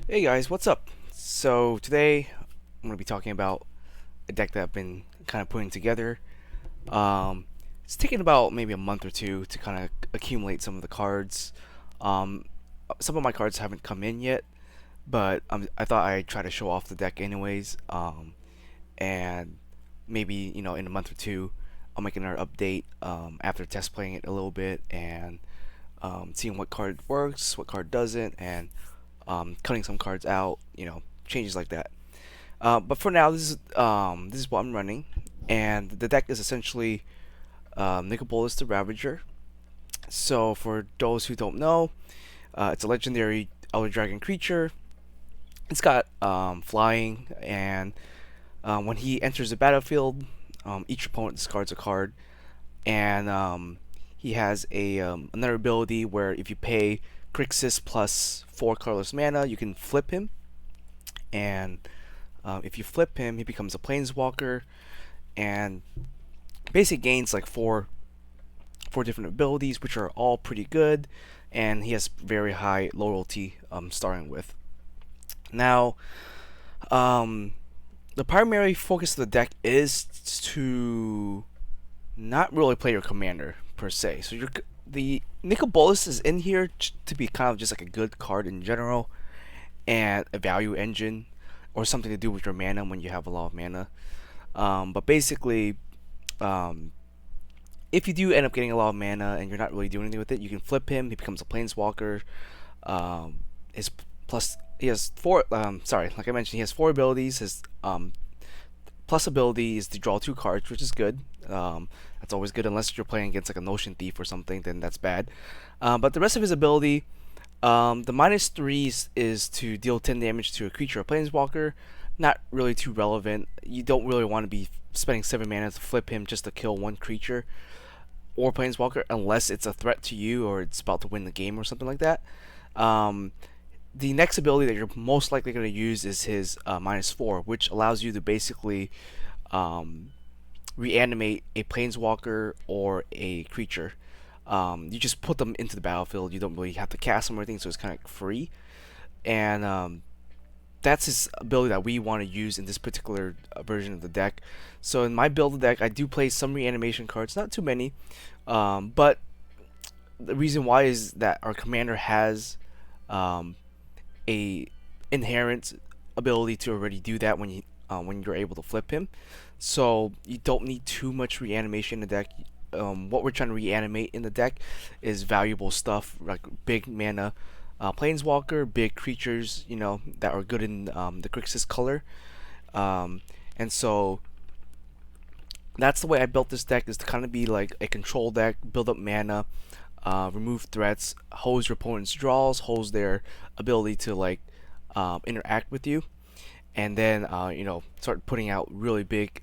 Hey guys, what's up? So today I'm going to be talking about a deck that I've been kind of putting together. Um, it's taken about maybe a month or two to kind of accumulate some of the cards. Um, some of my cards haven't come in yet, but I thought I'd try to show off the deck anyways. And maybe in a month or two I'll make another update after test playing it a little bit and seeing what card works, what card doesn't, and cutting some cards out, changes like that. But for now, this is what I'm running, and the deck is essentially Nicol, Bolas the Ravager. So for those who don't know, it's a legendary Elder Dragon creature. It's got flying, and when he enters the battlefield, each opponent discards a card, and he has another ability where if you pay Grixis plus 4 colorless mana, you can flip him, and if you flip him, he becomes a Planeswalker, and basically gains like four different abilities, which are all pretty good, and he has very high loyalty starting with. Now, um, the primary focus of the deck is to not really play your commander per se. So the Nicol Bolas is in here to be kind of just like a good card in general and a value engine or something to do with your mana when you have a lot of mana. But basically, um, if you do end up getting a lot of mana and you're not really doing anything with it, you can flip him. He becomes a planeswalker. His plus he has four. Sorry, like I mentioned, he has four abilities. His plus ability is to draw 2 cards, which is good. That's always good unless you're playing against like a Notion Thief or something, then that's bad. But the rest of his ability, the -3 is to deal 10 damage to a creature or planeswalker. Not really too relevant. You don't really want to be spending 7 mana to flip him just to kill one creature or planeswalker unless it's a threat to you or it's about to win the game or something like that. Um, the next ability that you're most likely going to use is his -4, which allows you to basically um, reanimate a planeswalker or a creature. You just put them into the battlefield. You don't really have to cast them or anything, so it's kind of free. And that's his ability that we want to use in this particular version of the deck. So in my build deck, I do play some reanimation cards, not too many, but the reason why is that our commander has um, a inherent ability to already do that when you're able to flip him. So you don't need too much reanimation in the deck. What we're trying to reanimate in the deck is valuable stuff like big mana, planeswalker, big creatures, that are good in the Grixis color. Um, and so that's the way I built this deck, is to kind of be like a control deck, build up mana, remove threats, hose your opponent's draws, hose their ability to like interact with you, and then start putting out really big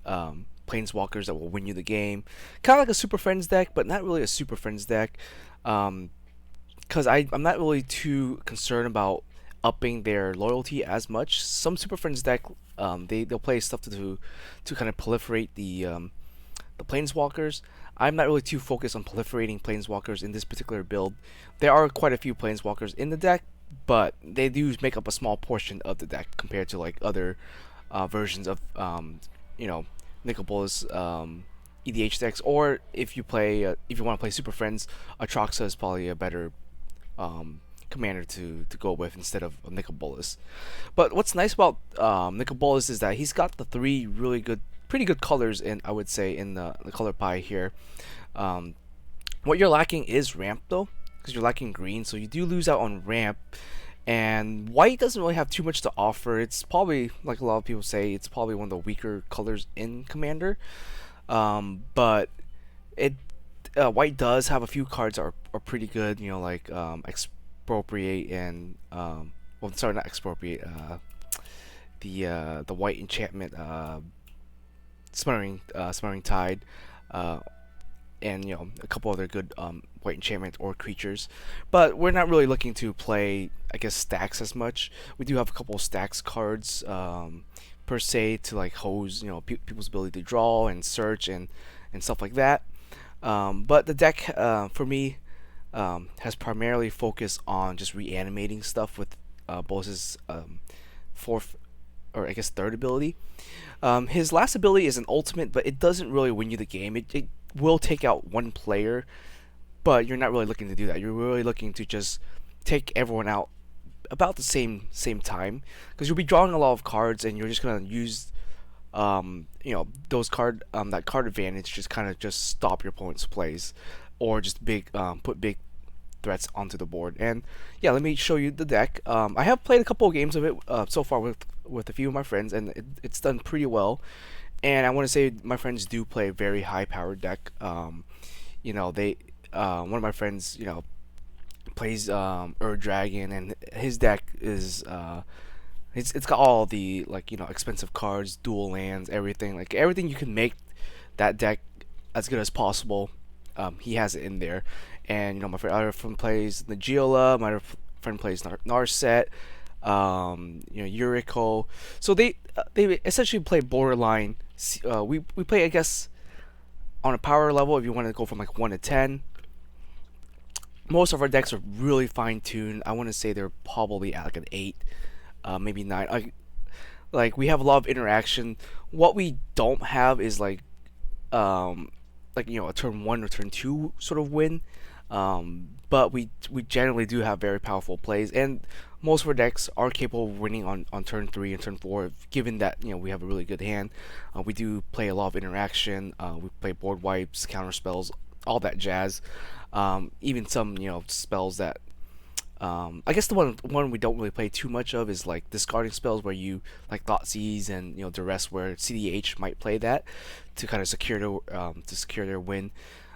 planeswalkers that will win you the game. Kind of like a Super Friends deck, but not really a Super Friends deck, because I'm not really too concerned about upping their loyalty as much. Some Super Friends deck, they'll play stuff to kind of proliferate the planeswalkers. I'm not really too focused on proliferating planeswalkers in this particular build. There are quite a few planeswalkers in the deck, but they do make up a small portion of the deck compared to like other versions of you know Nicol Bolas EDH decks. Or if you want to play Super Friends, Atraxa is probably a better commander to go with instead of Nicol Bolas. But what's nice about Nicol Bolas is that he's got the three pretty good colors in, I would say, in the color pie here. Um, what you're lacking is ramp though, because you're lacking green, so you do lose out on ramp. And white doesn't really have too much to offer. It's probably, like a lot of people say, it's probably one of the weaker colors in Commander. But it white does have a few cards that are pretty good. Like expropriate and well, sorry, not expropriate. The white enchantment, smothering tide, uh, and a couple other good white enchantment or creatures. But we're not really looking to play, I guess, stacks as much. We do have a couple of stacks cards per se to like hose people's ability to draw and search and stuff like that. But the deck for me has primarily focused on just reanimating stuff with Bolas's fourth, or I guess third ability. His last ability is an ultimate, but it doesn't really win you the game. It will take out one player, but you're not really looking to do that. You're really looking to just take everyone out about the same time, because you'll be drawing a lot of cards, and you're just gonna use those that card advantage, just kind of just stop your opponent's plays, or just put big threats onto the board. And yeah, let me show you the deck. I have played a couple of games of it so far with a few of my friends, and it's done pretty well. And I want to say my friends do play a very high powered deck. They one of my friends plays Ur Dragon, and his deck is it's got all the expensive cards, dual lands, everything, like everything you can make that deck as good as possible. He has it in there. And my other friend plays Nagila, my other friend plays Narset, Nicol. So they essentially play borderline. We play, I guess, on a power level. If you want to go from like 1 to 10, most of our decks are really fine tuned. I want to say they're probably at like an 8, maybe 9. Like we have a lot of interaction. What we don't have is a turn 1 or turn 2 sort of win. But we generally do have very powerful plays, and most of our decks are capable of winning on turn 3 and turn 4, given that we have a really good hand. We do play a lot of interaction. We play board wipes, counterspells, all that jazz. Even some spells that I guess the one we don't really play too much of is like discarding spells, where you like Thoughtseize and Duress, where CDH might play that to kind of secure their win.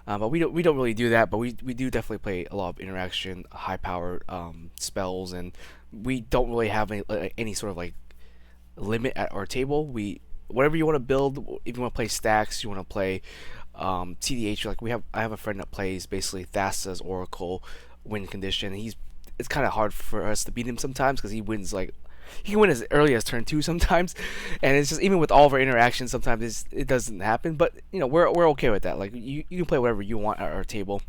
But we don't really do that. But we do definitely play a lot of interaction, high powered spells, and we don't really have any sort of like limit at our table. Whatever you want to build, if you want to play stacks, you want to play CDH. I have a friend that plays basically Thassa's Oracle win condition. It's kind of hard for us to beat him sometimes, because he can win as early as turn 2 sometimes, and it's just, even with all of our interactions, sometimes it doesn't happen. But we're okay with that. Like you can play whatever you want at our table,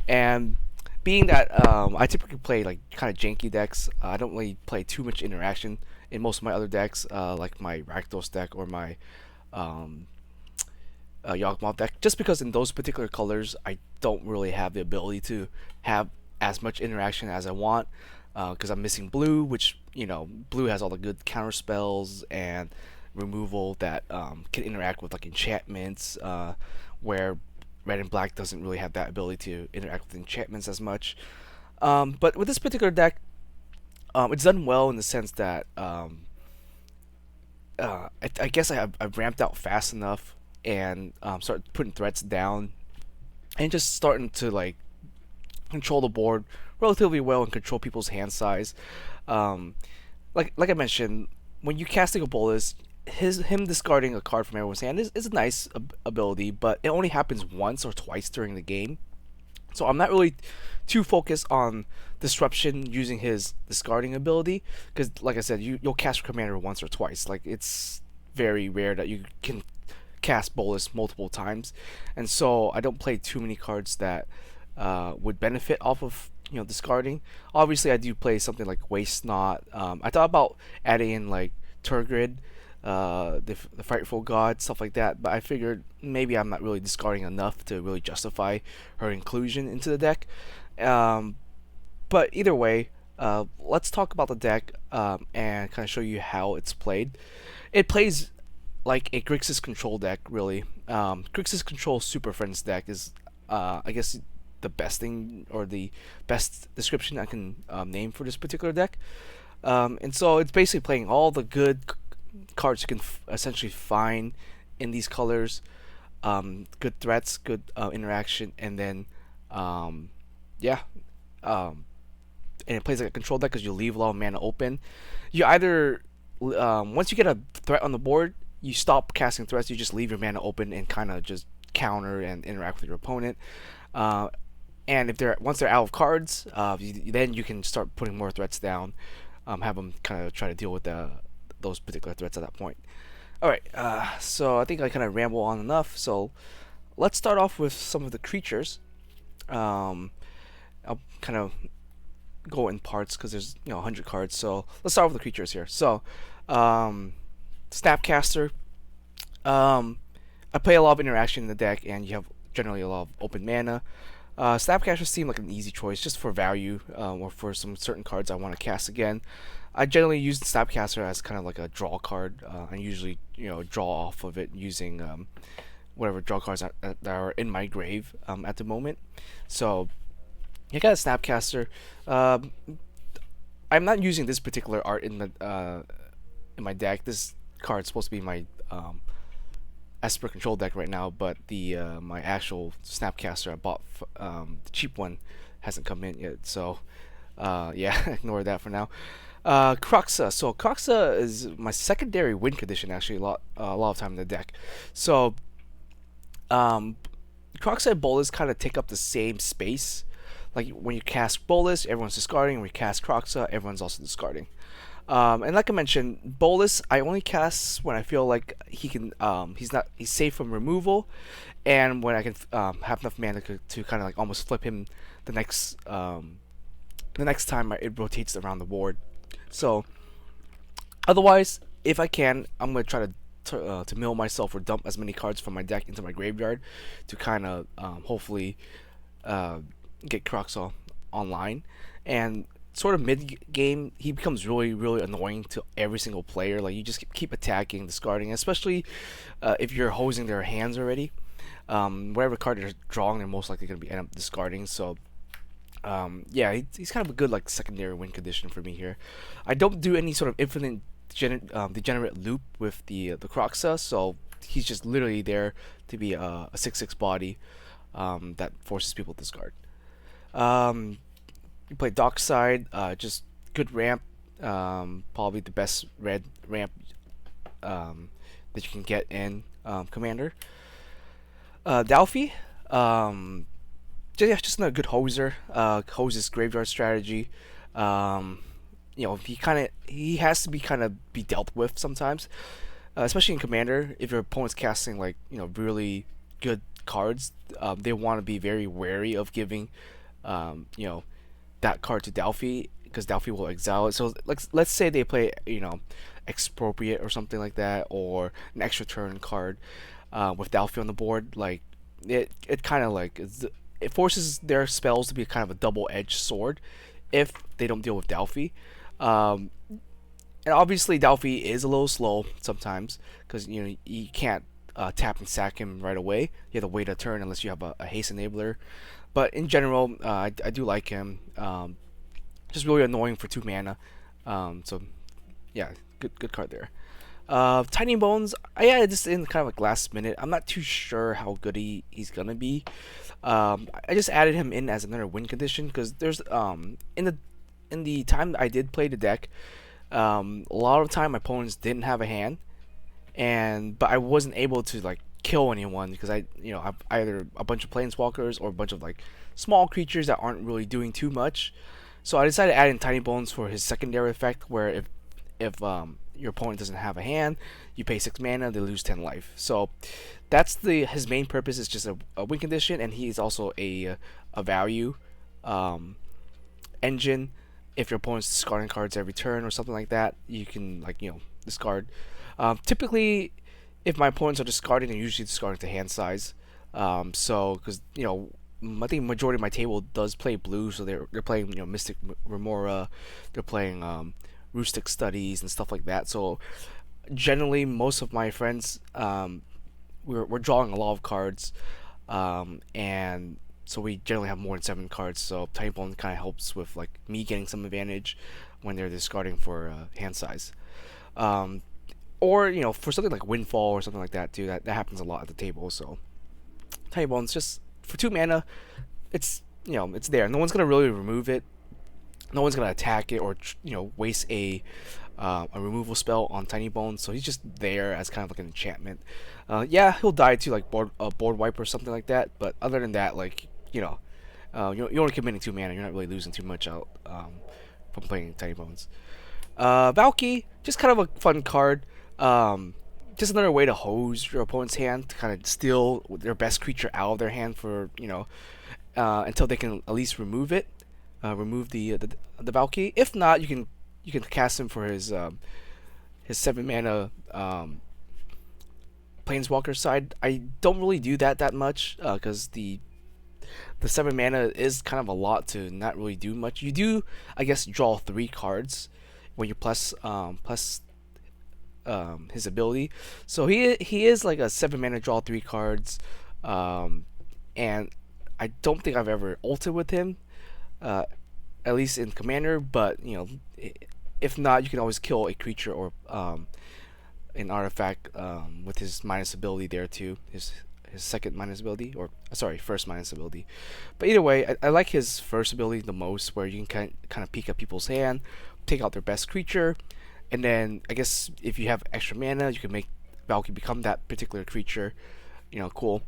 and being that I typically play like kind of janky decks, I don't really play too much interaction in most of my other decks, like my Rakdos deck or my Yawgmoth deck, just because in those particular colors I don't really have the ability to have as much interaction as I want, because I'm missing blue, which blue has all the good counter spells and removal that can interact with like enchantments, where red and black doesn't really have that ability to interact with enchantments as much. But with this particular deck, it's done well in the sense that I guess I've ramped out fast enough, and started putting threats down, and just starting to like control the board relatively well and control people's hand size. Like I mentioned, when you casting a Bolas, him discarding a card from everyone's hand is a nice ability, but it only happens once or twice during the game. So I'm not really too focused on disruption using his discarding ability, because like I said, you'll cast Commander once or twice. Like it's very rare that you can cast Bolas multiple times, and so I don't play too many cards that would benefit off of discarding. Obviously, I do play something like Waste Not. I thought about adding in like Turgid, the Frightful God, stuff like that, but I figured maybe I'm not really discarding enough to really justify her inclusion into the deck. But either way, let's talk about the deck, and kind of show you how it's played. It plays like a Grixis control deck, really. Grixis control Super Friends deck is, I guess, the best thing, or the best description I can name for this particular deck. And so it's basically playing all the good cards you can essentially find in these colors. Good threats, good interaction, and then yeah, and it plays like a control deck because you leave a lot of mana open. You either once you get a threat on the board, you stop casting threats. You just leave your mana open and kind of just counter and interact with your opponent. And if once they're out of cards, then you can start putting more threats down. Have them kind of try to deal with those particular threats at that point. All right, so I think I kind of ramble on enough. So let's start off with some of the creatures. I'll kind of go in parts because there's 100 cards. So let's start with the creatures here. So Snapcaster. I play a lot of interaction in the deck, and you have generally a lot of open mana. Snapcaster seem like an easy choice just for value, or for some certain cards I want to cast again. I generally use the Snapcaster as kind of like a draw card. I usually draw off of it using whatever draw cards that are in my grave at the moment. So I got a Snapcaster. I'm not using this particular art in my deck. This card's supposed to be my Esper control deck right now, but the my actual Snapcaster I bought, the cheap one, hasn't come in yet. So yeah, ignore that for now. Croxa. So Croxa is my secondary win condition, actually, a lot of time in the deck. So Croxa and Bolas kind of take up the same space. Like when you cast Bolas, everyone's discarding. When you cast Croxa, everyone's also discarding. And like I mentioned, Bolas I only cast when I feel like he's safe from removal, and when I can have enough mana to kind of like almost flip him the next time it rotates around the board. So otherwise, if I can, I'm gonna try to mill myself or dump as many cards from my deck into my graveyard to kind of hopefully get Croxa online. And sort of mid game, he becomes really, really annoying to every single player. Like, you just keep attacking, discarding, especially if you're hosing their hands already. Whatever card they're drawing, they're most likely going to end up discarding. So yeah, he's kind of a good like secondary win condition for me here. I don't do any sort of infinite degenerate loop with the Croxa, so he's just literally there to be a 6/6 body that forces people to discard. You play Dockside, just good ramp, probably the best red ramp that you can get in Commander. Dalfi, just another good hoser. Hoses graveyard strategy. He has to be kind of be dealt with sometimes, especially in Commander. If your opponent's casting like really good cards, they want to be very wary of giving that card to Dalfi, because Dalfi will exile it. So let's say they play Expropriate or something like that, or an extra turn card with Dalfi on the board. Like it kind of like it forces their spells to be kind of a double-edged sword if they don't deal with Dalfi. And obviously Dalfi is a little slow sometimes because you can't tap and sack him right away. You have to wait a turn unless you have a haste enabler. But in general, I do like him. Just really annoying for 2 mana. So yeah, good card there. Tiny Bones, I added this in kind of like last minute. I'm not too sure how good he's gonna be. I just added him in as another win condition because there's in the time that I did play the deck, a lot of time my opponents didn't have a hand, but I wasn't able to like kill anyone because I've either a bunch of planeswalkers or a bunch of like small creatures that aren't really doing too much. So I decided to add in Tiny Bones for his secondary effect, where if your opponent doesn't have a hand, you pay 6 mana, they lose 10 life. So that's his main purpose, is just a win condition, and he is also a value engine. If your opponent's discarding cards every turn or something like that, you can discard. Typically, if my opponents are discarding, they're usually discarding to hand size. So because I think majority of my table does play blue, so they're playing Mystic Remora, they're playing Rustic Studies and stuff like that. So generally, most of my friends, we're drawing a lot of cards, and so we generally have more than 7 cards. So Tiny Bone kind of helps with like me getting some advantage when they're discarding for hand size. Or for something like Windfall or something like that too. That happens a lot at the table. So Tiny Bones, just for 2 mana, it's it's there. No one's gonna really remove it. No one's gonna attack it or waste a removal spell on Tiny Bones. So he's just there as kind of like an enchantment. Yeah, he'll die to like board wipe or something like that. But other than that, like you're only committing 2 mana. You're not really losing too much out from playing Tiny Bones. Valky, just kind of a fun card. Just another way to hose your opponent's hand, to kind of steal their best creature out of their hand for until they can at least remove it. remove the Valkyrie. If not, you can cast him for his 7 mana Planeswalker side. I don't really do that much because the 7 mana is kind of a lot to not really do much. You do, I guess, draw 3 cards when you plus his ability. So he is like a 7 mana draw 3 cards, and I don't think I've ever ulted with him, uh, at least in Commander. But if not, you can always kill a creature or an artifact with his minus ability there too. His second minus ability, or sorry, first minus ability. But either way, I like his first ability the most, where you can kind of peek at people's hand, take out their best creature, and then I guess if you have extra mana, you can make Valkyrie become that particular creature. Cool.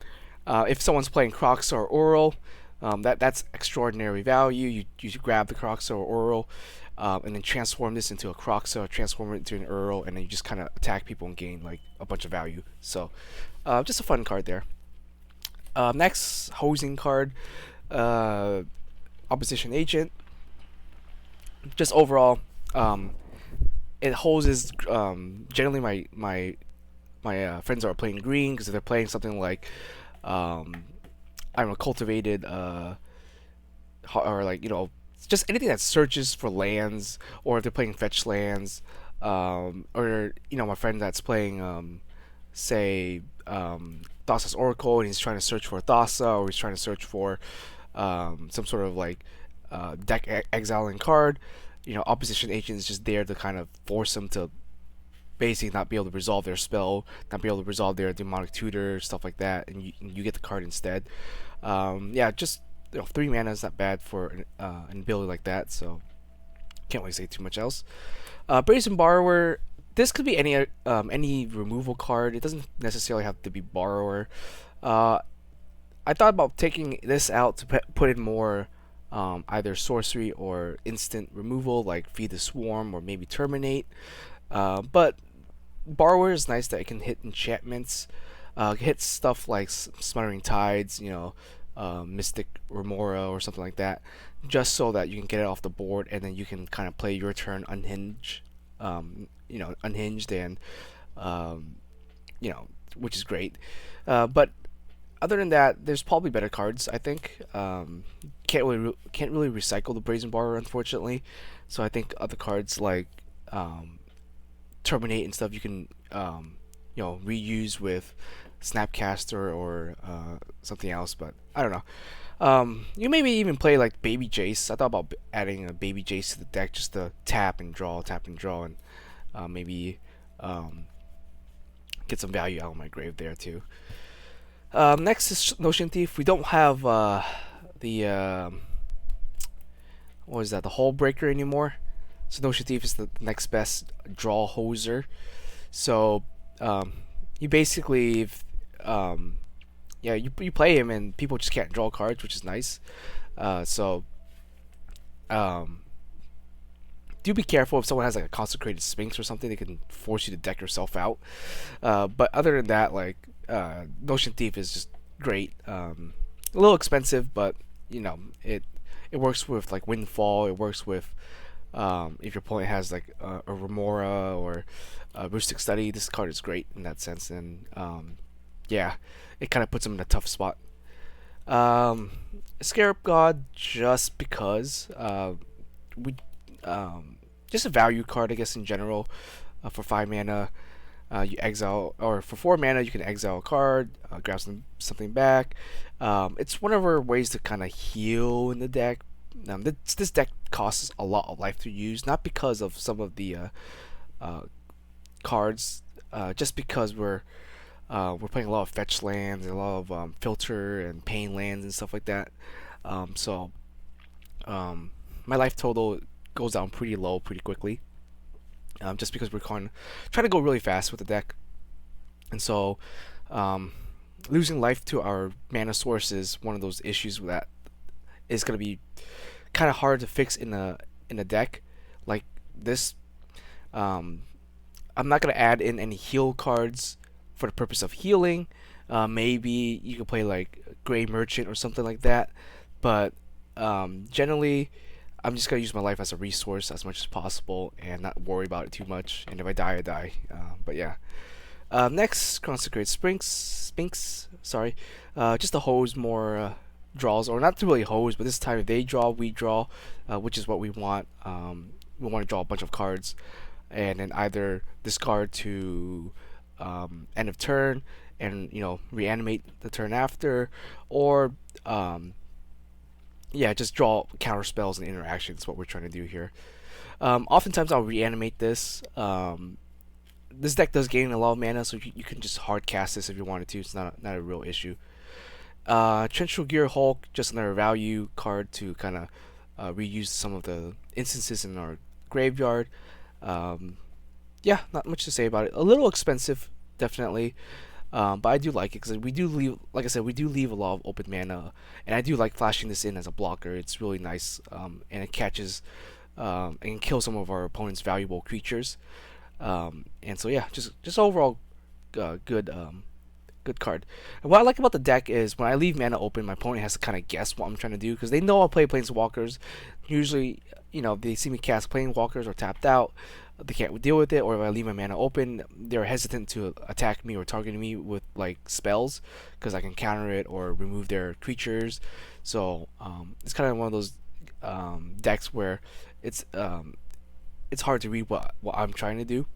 If someone's playing Crocs or Oral, that's extraordinary value. You grab the Crocs or Oral, and then transform this into a Croxa, or transform it into an Earl, and then you just kind of attack people and gain like a bunch of value. So, just a fun card there. Next, hosing card, opposition agent. Just overall, it hoses. Generally, my friends are playing green because they're playing something like, I don't know, cultivated, or like just anything that searches for lands, or if they're playing fetch lands, or my friend that's playing, say, Thassa's Oracle, and he's trying to search for Thassa, or he's trying to search for some sort of like deck exiling card. Opposition agent is just there to kind of force them to basically not be able to resolve their spell, not be able to resolve their demonic tutor, stuff like that, and you get the card instead. Yeah, just 3 mana is not bad for an ability like that, so can't really say too much else. Brazen Borrower. This could be any removal card. It doesn't necessarily have to be Borrower. I thought about taking this out to put in more either sorcery or instant removal, like Feed the Swarm or maybe Terminate. But Borrower is nice that it can hit enchantments, hit stuff like Smothering Tides, Mystic Remora or something like that, just so that you can get it off the board, and then you can kind of play your turn unhinged, unhinged, and which is great. But other than that, there's probably better cards. I think can't really recycle the Brazen Borrower, unfortunately. So I think other cards like Terminate and stuff you can reuse with Snapcaster or something else. But I don't know. You maybe even play like Baby Jace. I thought about adding a Baby Jace to the deck just to tap and draw, and maybe get some value out of my grave there too. Next is Notion Thief. We don't have the what is that? The Hull Breaker anymore. So Notion Thief is the next best draw hoser. So you basically, you play him and people just can't draw cards, which is nice. So do be careful if someone has like a Consecrated Sphinx or something; they can force you to deck yourself out. But other than that, like Notion Thief is just great. A little expensive, but it works with like Windfall. It works with if your opponent has like a Remora or a Rustic Study. This card is great in that sense, and it kind of puts them in a tough spot. Scarab God, just because we just a value card, I guess, in general. For 5 mana, you exile, or for 4 mana, you can exile a card, grab something back. It's one of our ways to kind of heal in the deck. This deck costs a lot of life to use, not because of some of the cards, just because we're playing a lot of fetch lands and a lot of filter and pain lands and stuff like that. So my life total goes down pretty low pretty quickly, just because we're trying to go really fast with the deck, and so losing life to our mana source is one of those issues that is going to be kind of hard to fix in a deck like this. I'm not going to add in any heal cards for the purpose of healing. Maybe you could play like Grey Merchant or something like that, but generally I'm just gonna use my life as a resource as much as possible and not worry about it too much. And if I die, I die. But yeah. Next, Consecrate Sphinx. Sorry, just to hose more draws, or not to really hose, but this time if they draw, we draw, which is what we want. We want to draw a bunch of cards, and then either discard to end of turn, and reanimate the turn after, or yeah, just draw counter spells and interactions. What we're trying to do here. Oftentimes I'll reanimate this. This deck does gain a lot of mana, so you can just hard cast this if you wanted to. It's not a real issue. Torrential Gear Hulk, just another value card to kind of reuse some of the instances in our graveyard. Yeah, not much to say about it. A little expensive, definitely, but I do like it because we do leave, like I said, we do leave a lot of open mana, and I do like flashing this in as a blocker. It's really nice, and it catches and can kill some of our opponent's valuable creatures. And so yeah, just overall good good card. And what I like about the deck is when I leave mana open, my opponent has to kind of guess what I'm trying to do because they know I'll play Planeswalkers. Usually, they see me cast Planeswalkers or tapped out, they can't deal with it. Or if I leave my mana open, they're hesitant to attack me or target me with like spells because I can counter it or remove their creatures. So it's kind of one of those decks where it's hard to read what I'm trying to do.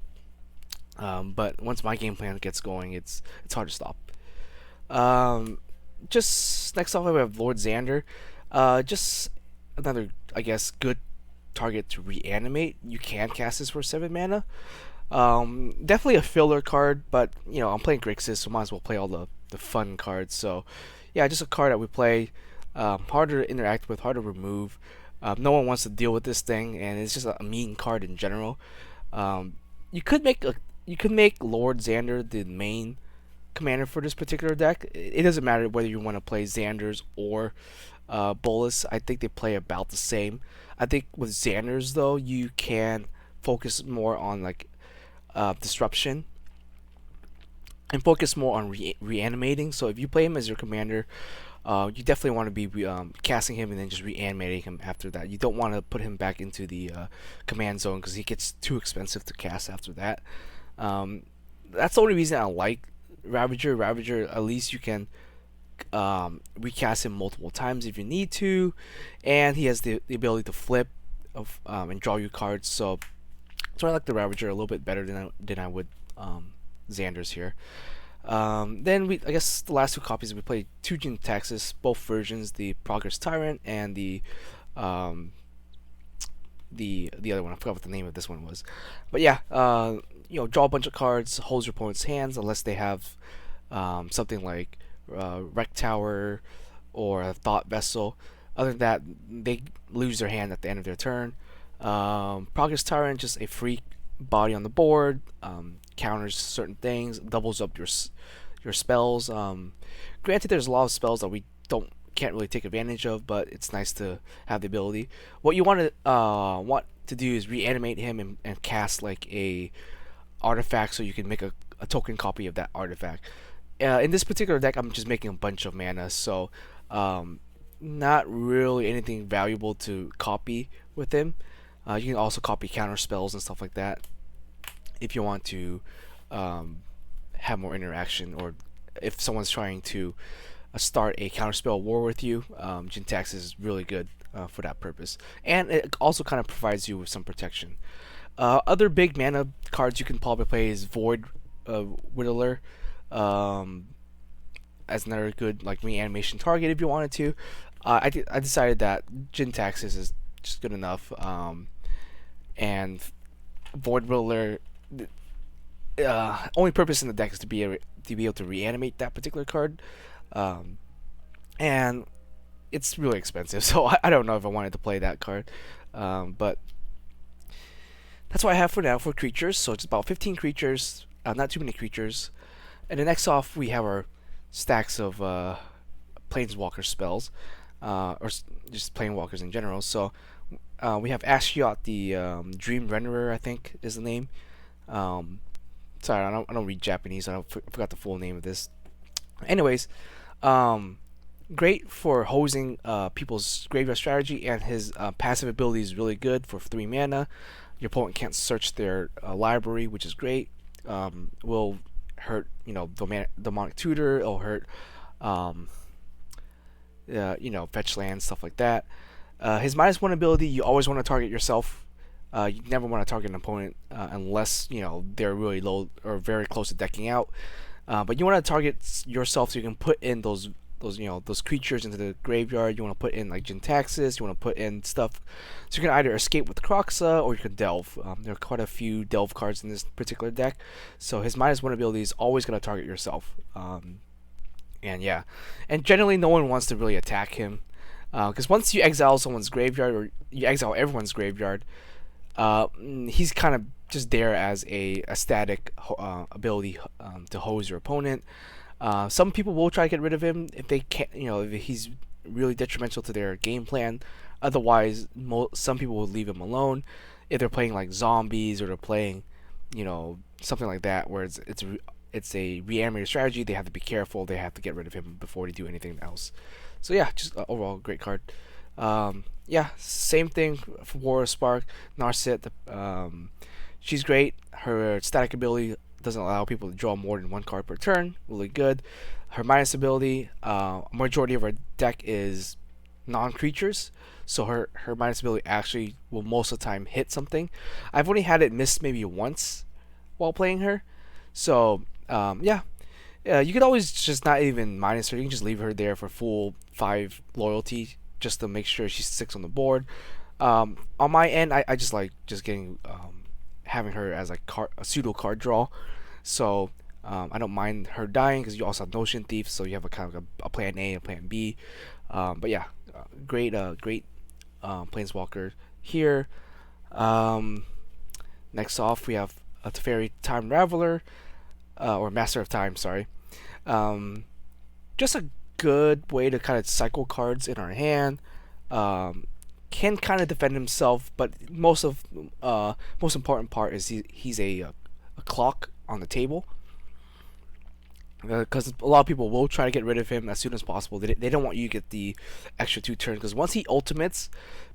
But once my game plan gets going, it's hard to stop. Just next off, we have Lord Xander. Just another, I guess, good target to reanimate. You can cast this for 7 mana. Definitely a filler card, but I'm playing Grixis, so might as well play all the fun cards. So yeah, just a card that we play. Harder to interact with, harder to remove. No one wants to deal with this thing, and it's just a mean card in general. You could make Lord Xander the main commander for this particular deck. It doesn't matter whether you want to play Xanders or Bolas. I think they play about the same. I think with Xanders though, you can focus more on like disruption and focus more on reanimating. So if you play him as your commander, you definitely want to be casting him and then just reanimating him after that. You don't want to put him back into the command zone because he gets too expensive to cast after that. That's the only reason I like Ravager. Ravager, at least you can recast him multiple times if you need to, and he has the ability to flip and draw you cards. So I like the Ravager a little bit better than I would Xander's here. Then I guess the last 2 copies we played 2 Jintaxis, both versions, the Progress Tyrant and the other one. I forgot what the name of this one was, but yeah, draw a bunch of cards, holds your opponent's hands unless they have something like Wreck Tower or a Thought Vessel. Other than that, they lose their hand at the end of their turn. Progress Tyrant, just a free body on the board, counters certain things, doubles up your spells. Granted, there's a lot of spells that we can't really take advantage of, but it's nice to have the ability. What you want to do is reanimate him and cast like a artifact, so you can make a token copy of that artifact. In this particular deck, I'm just making a bunch of mana, so not really anything valuable to copy with him. You can also copy counter spells and stuff like that if you want to have more interaction, or if someone's trying to start a counterspell war with you. Jintax is really good for that purpose, and it also kind of provides you with some protection. Other big mana cards you can probably play is Void Whittler, as another good like reanimation target if you wanted to. I decided that Jintax is just good enough, and Void Whittler. Only purpose in the deck is to be able to reanimate that particular card, and it's really expensive, so I don't know if I wanted to play that card, but that's what I have for now for creatures. So it's about 15 creatures, not too many creatures. And then next off we have our stacks of Planeswalker spells, or just Planeswalkers in general. So we have Ashiot, the Dream Renderer, I think is the name. Sorry, I don't read Japanese. I forgot the full name of this. Anyways, great for hosing people's graveyard strategy, and his passive ability is really good for 3 mana. Your opponent can't search their library, which is great. Will hurt, demonic tutor. It'll hurt, um, fetch lands, stuff like that. His -1 ability, you always want to target yourself. You never want to target an opponent unless they're really low or very close to decking out. But you want to target yourself so you can put in those creatures into the graveyard. You want to put in like Jintaxis. You want to put in stuff so you can either escape with Croxa or you can delve. There are quite a few delve cards in this particular deck, so his -1 ability is always going to target yourself. And yeah, and generally no one wants to really attack him because once you exile someone's graveyard or you exile everyone's graveyard, he's kind of just there as a static ability to hose your opponent. Some people will try to get rid of him if they can't, if he's really detrimental to their game plan. Otherwise, some people will leave him alone if they're playing like zombies or they're playing, something like that where it's a reanimator strategy. They have to be careful. They have to get rid of him before they do anything else. So yeah, just overall great card. Yeah, same thing for War of Spark, Narset. She's great. Her static ability doesn't allow people to draw more than 1 card per turn. Really good. Her minus ability, majority of her deck is non-creatures, so her minus ability actually will most of the time hit something. I've only had it miss maybe once while playing her. So yeah, you could always just not even minus her. You can just leave her there for full 5 loyalty just to make sure she sticks on the board. On my end, I just like just getting having her as a pseudo card draw. So I don't mind her dying because you also have Notion Thief, so you have a kind of a plan A and plan B. But yeah, great Planeswalker here. Next off, we have a Teferi Time Raveler, or Master of Time, sorry. Just a good way to kind of cycle cards in our hand. Can kind of defend himself, but most important part is he's a clock on the table. Because a lot of people will try to get rid of him as soon as possible. They don't want you to get the extra 2 turns, because once he ultimates,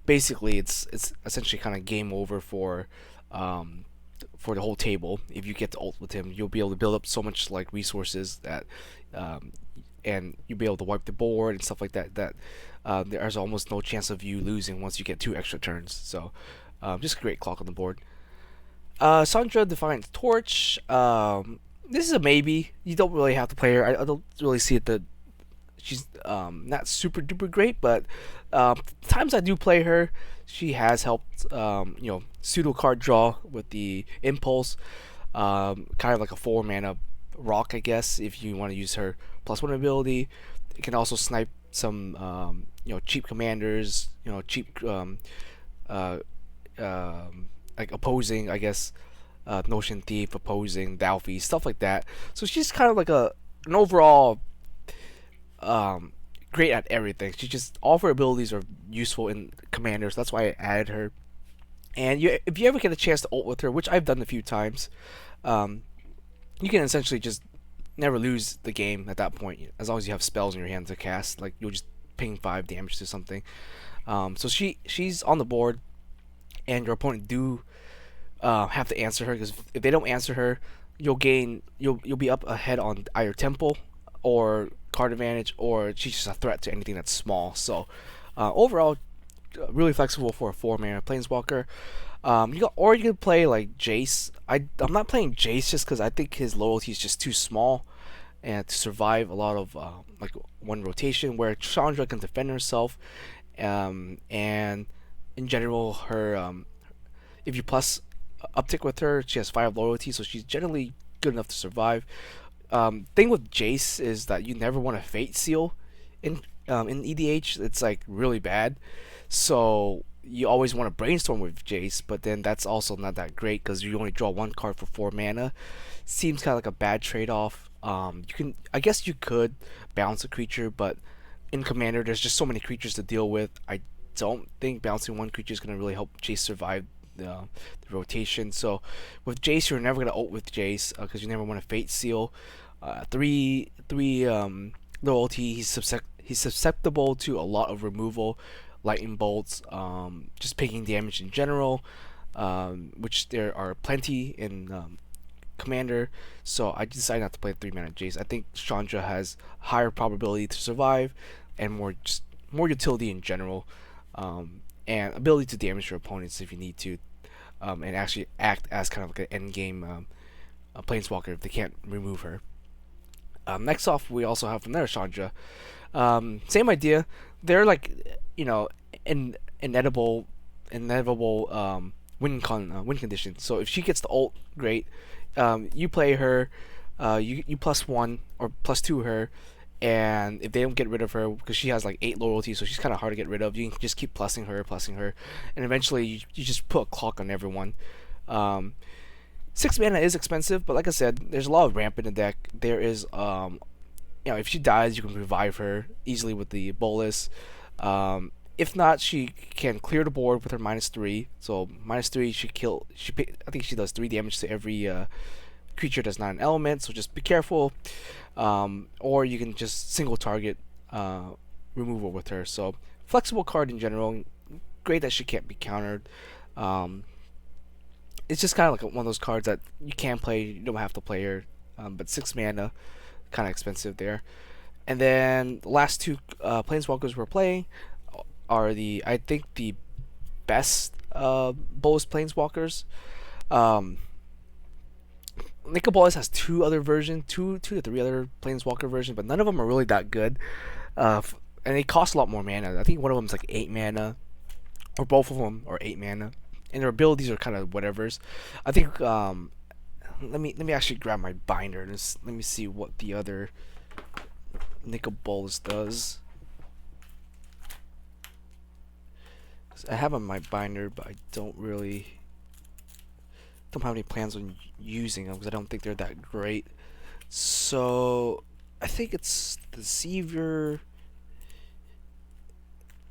basically it's essentially kind of game over for the whole table. If you get to ult with him, you'll be able to build up so much like resources that and you'll be able to wipe the board and stuff like that. There's almost no chance of you losing once you get 2 extra turns. So just a great clock on the board. Sandra Defiant Torch. This is a maybe. You don't really have to play her. I don't really see it that she's not super duper great, but times I do play her, she has helped pseudo card draw with the impulse. Kind of like a 4 mana rock, I guess, if you want to use her +1 ability. It can also snipe some cheap commanders, cheap like opposing, I guess, Notion Thief, opposing Dalfy, stuff like that. So she's kind of like an overall great at everything. All of her abilities are useful in commanders. That's why I added her. And if you ever get a chance to ult with her, which I've done a few times, you can essentially just never lose the game at that point, as long as you have spells in your hand to cast. Like, you'll just ping 5 damage to something. So she's on the board, and your opponent do have to answer her, because if they don't answer her, you'll be up ahead on either tempo or card advantage, or she's just a threat to anything that's small. So overall, really flexible for a 4-mana Planeswalker. You can play like Jace. I'm not playing Jace just because I think his loyalty is just too small and to survive a lot of like one rotation, where Chandra can defend herself, and in general her if you plus uptick with her, she has 5 loyalty, so she's generally good enough to survive. Thing with Jace is that you never want to Fate Seal in EDH. It's like really bad, so you always want to brainstorm with Jace, but then that's also not that great because you only draw 1 card for 4 mana. Seems kind of like a bad trade-off. I guess you could bounce a creature, but in Commander there's just so many creatures to deal with. I don't think bouncing 1 creature is going to really help Jace survive the rotation. So with Jace, you're never going to ult with Jace because you never want to Fate Seal. 3 loyalty. he's susceptible to a lot of removal, lightning bolts, just taking damage in general, which there are plenty in Commander. So I decided not to play 3 mana Jace. I think Chandra has higher probability to survive and more utility in general, and ability to damage your opponents if you need to, and actually act as kind of like an end game Planeswalker if they can't remove her. Next off, we also have another Chandra. Same idea. They're like, you know, inevitable win condition. So if she gets the ult, great. You play her, you +1 or +2 her, and if they don't get rid of her because she has like 8 loyalty, so she's kind of hard to get rid of. You can just keep plussing her, and eventually you just put a clock on everyone. 6 mana is expensive, but like I said, there's a lot of ramp in the deck. There is, if she dies, you can revive her easily with the Bolas. If not, she can clear the board with her -3. So -3, I think she does 3 damage to every creature that's not an element. So just be careful. Or you can just single target removal with her. So flexible card in general. Great that she can't be countered. It's just kind of like one of those cards that you can play. You don't have to play her, but 6 mana, kind of expensive there. And then the last two Planeswalkers we're playing are I think the best Bolas Planeswalkers. Nicol Bolas has 2 other versions, 2 to 3 other Planeswalker versions, but none of them are really that good. And they cost a lot more mana. I think one of them is like 8 mana, or both of them are 8 mana. And their abilities are kind of whatevers. I think let me actually grab my binder and let me see what the other Nicol Bolas does. I have on my binder, but I don't have any plans on using them because I don't think they're that great. So I think it's the Deceiver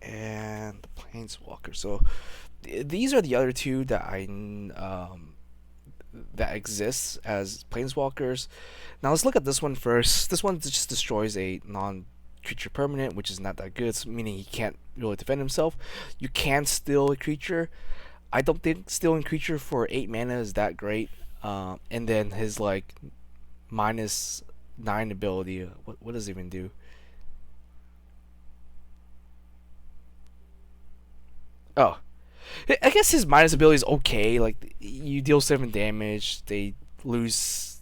and the Planeswalker. So these are the other 2 that that exists as Planeswalkers. Now let's look at this one first. This one just destroys a non-creature permanent, which is not that good, meaning he can't really defend himself. You can steal a creature. I don't think stealing creature for 8 mana is that great. And then his like -9 ability. What does it even do? Oh, I guess his minus ability is okay. Like you deal 7 damage, they lose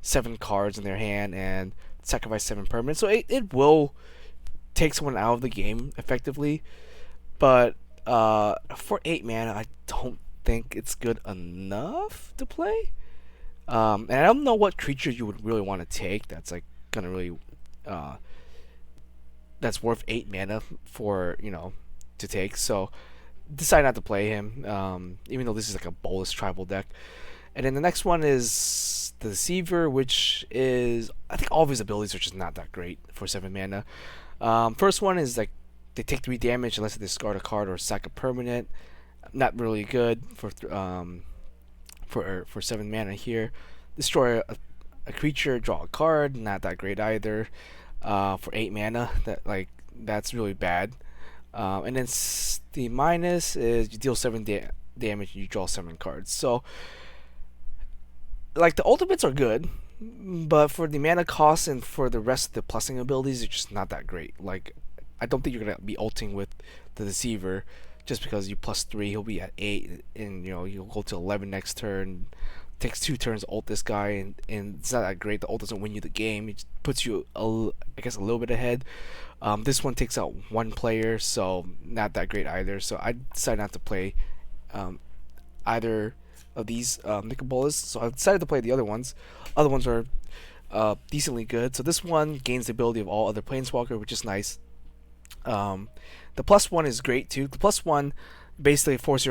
7 cards in their hand and sacrifice 7 permanents. So it will take someone out of the game effectively. But for 8 mana, I don't think it's good enough to play. And I don't know what creature you would really want to take that's like gonna really that's worth 8 mana for to take. So decide not to play him, even though this is like a Bolas tribal deck. And then the next one is the Deceiver, which is, I think all of his abilities are just not that great for 7 mana. First one is like they take 3 damage unless they discard a card or sack a permanent. Not really good for 7 mana here. Destroy a creature, draw a card. Not that great either. For 8 mana, that's really bad. And then the minus is you deal 7 damage and you draw 7 cards. So like the ultimates are good, but for the mana cost and for the rest of the plussing abilities, it's just not that great. Like I don't think you're gonna be ulting with the Deceiver just because you +3, he'll be at 8, and you'll go to 11 next turn. Takes 2 turns to ult this guy, and it's not that great. The ult doesn't win you the game. It puts you I guess a little bit ahead. This one takes out 1 player, so not that great either. So I decided not to play either of these Nicol Bolas. So I decided to play the other ones. Other ones are decently good. So this one gains the ability of all other Planeswalker, which is nice. The +1 is great too. The +1 basically forces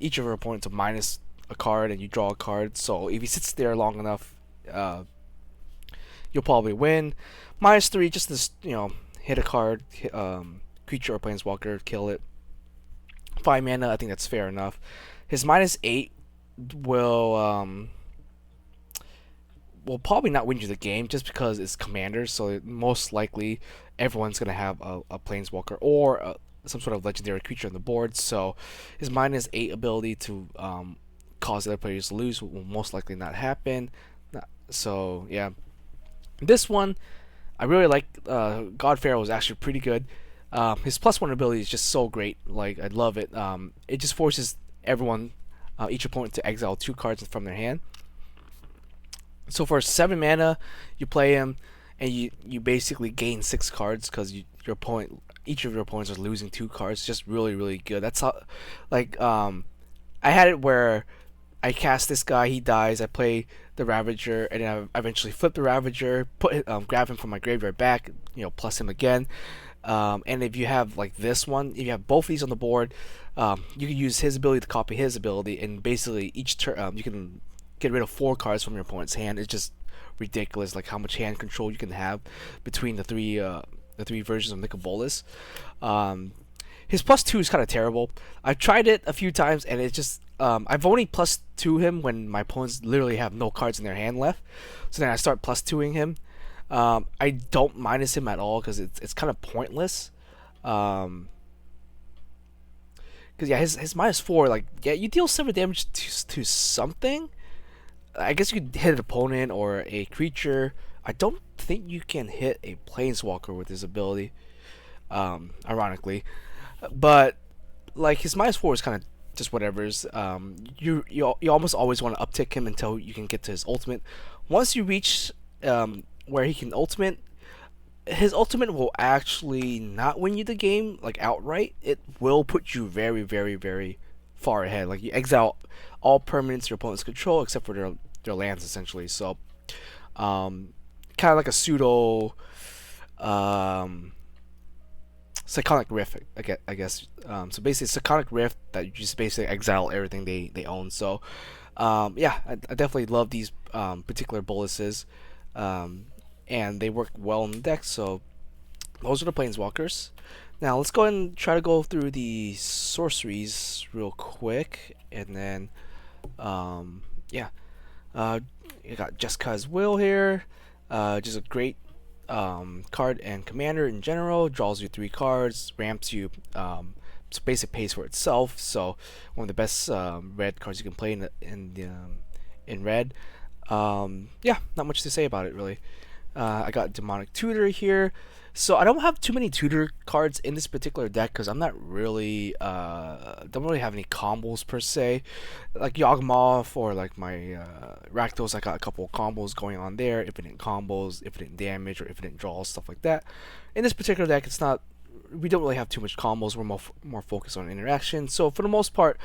each of your opponents to minus a card, and you draw a card. So if he sits there long enough, you'll probably win. -3, just to hit a card, creature or Planeswalker, kill it. 5 mana, I think that's fair enough. His -8 will probably not win you the game just because it's commanders, so most likely everyone's gonna have a planeswalker or some sort of legendary creature on the board. So his -8 ability to cause other players to lose will most likely not happen. So yeah, this one I really like. God Pharaoh was actually pretty good. His +1 ability is just so great. Like I love it. It just forces everyone, each opponent, to exile 2 cards from their hand. So for 7 mana, you play him, and you basically gain 6 cards because your opponent, each of your opponents are losing 2 cards. Just really good. That's how, like I had it where I cast this guy, he dies. I play the Ravager, and then I eventually flip the Ravager, grab him from my graveyard back, plus him again. And if you have like this one, if you have both of these on the board, you can use his ability to copy his ability, and basically each turn you can get rid of 4 cards from your opponent's hand. It's just ridiculous, like how much hand control you can have between the three versions of Nicol Bolas. His +2 is kind of terrible. I've tried it a few times, and it's just I've only +2 him when my opponents literally have no cards in their hand left. So then I start +2ing him. I don't minus him at all because it's kind of pointless. Because yeah, his -4, like, yeah, you deal 7 damage to something. I guess you could hit an opponent or a creature. I don't think you can hit a planeswalker with his ability, ironically. But like his -4 is kind of just whatever's. You almost always want to uptick him until you can get to his ultimate. Once you reach where he can ultimate, his ultimate will actually not win you the game like outright. It will put you very far ahead. Like you exile all permanents your opponents control except for their lands essentially. So kind of like a pseudo Psychonic Rift, I guess. So basically, Psychonic Rift that you just basically exile everything they own. So, yeah, I definitely love these particular boluses, and they work well in the deck. So those are the planeswalkers. Now let's go ahead and try to go through the sorceries real quick, and then, yeah, you got Jessica's Will here, just a great card and commander in general. Draws you 3 cards, ramps you, so basic pays for itself. So one of the best red cards you can play in red. Yeah, not much to say about it really. I got Demonic Tutor here. So I don't have too many tutor cards in this particular deck because I'm not really don't really have any combos per se. Like Yawgmoth or like my Rakdos, I got a couple of combos going on there. Infinite combos, infinite damage, or infinite draws, stuff like that. In this particular deck, it's not. We don't really have too much combos. We're more focused on interaction. So for the most part,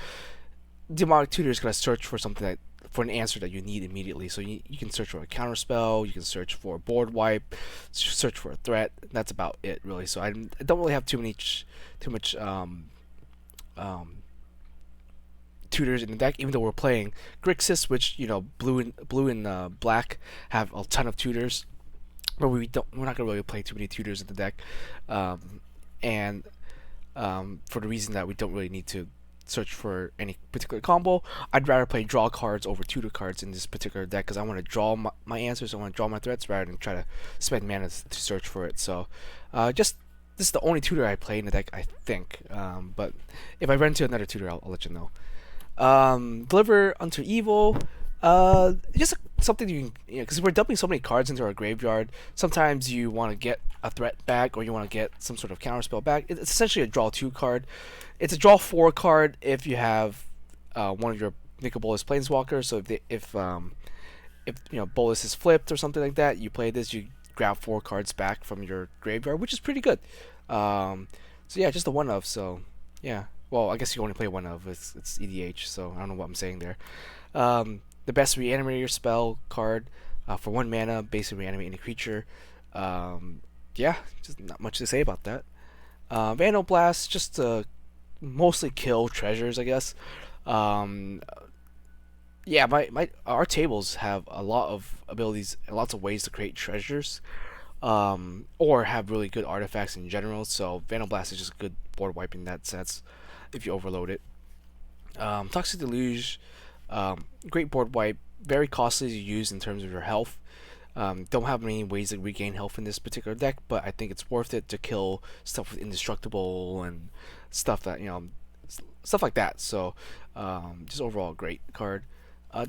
Demonic Tutor is gonna search for something for an answer that you need immediately. So you can search for a counterspell, you can search for a board wipe, search for a threat. That's about it, really. So I don't really have too much tutors in the deck. Even though we're playing Grixis, which blue and black have a ton of tutors, but we're not gonna really play too many tutors in the deck, and for the reason that we don't really need to search for any particular combo. I'd rather play draw cards over tutor cards in this particular deck because I want to draw my answers. I want to draw my threats rather than try to spend mana to search for it. So just this is the only tutor I play in the deck, I think. But if I run into another tutor, I'll let you know. Deliver Unto Evil. Just something you can, because we're dumping so many cards into our graveyard. Sometimes you want to get a threat back, or you want to get some sort of counterspell back. It's essentially a draw 2 card. It's a draw 4 card if you have one of your Nicol Bolas Planeswalkers. So if Bolas is flipped or something like that, you play this, you grab 4 cards back from your graveyard, which is pretty good. So yeah, just a 1 of. So yeah, well, I guess you only play 1 of. It's EDH, so I don't know what I'm saying there. The best reanimator spell card for 1 mana, basically reanimate any creature. Yeah, just not much to say about that. Vandal Blast, just to mostly kill treasures, I guess. Yeah, our tables have a lot of abilities, lots of ways to create treasures, or have really good artifacts in general. So Vandal Blast is just a good board wipe in that sense if you overload it. Toxic Deluge, great board wipe very costly to use in terms of your health. Don't have many ways to regain health in this particular deck, but I think it's worth it to kill stuff with indestructible and stuff that stuff like that. So just overall great card.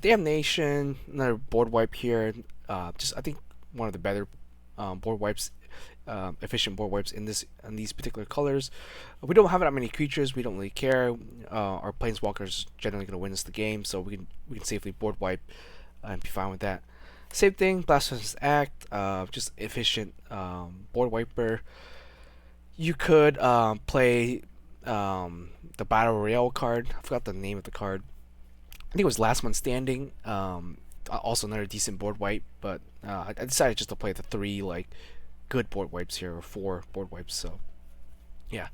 Damnation, another board wipe here. Just I think one of the better board wipes, efficient board wipes in these particular colors. We don't have that many creatures. We don't really care. Our planeswalkers generally going to win us the game, so we can safely board wipe and be fine with that. Same thing, Blasphemous Act, just efficient board wiper. You could play the Battle Royale card. I forgot the name of the card. I think it was Last Man Standing. Also another decent board wipe, but I decided just to play the 3 like good board wipes here, or 4 board wipes. So yeah,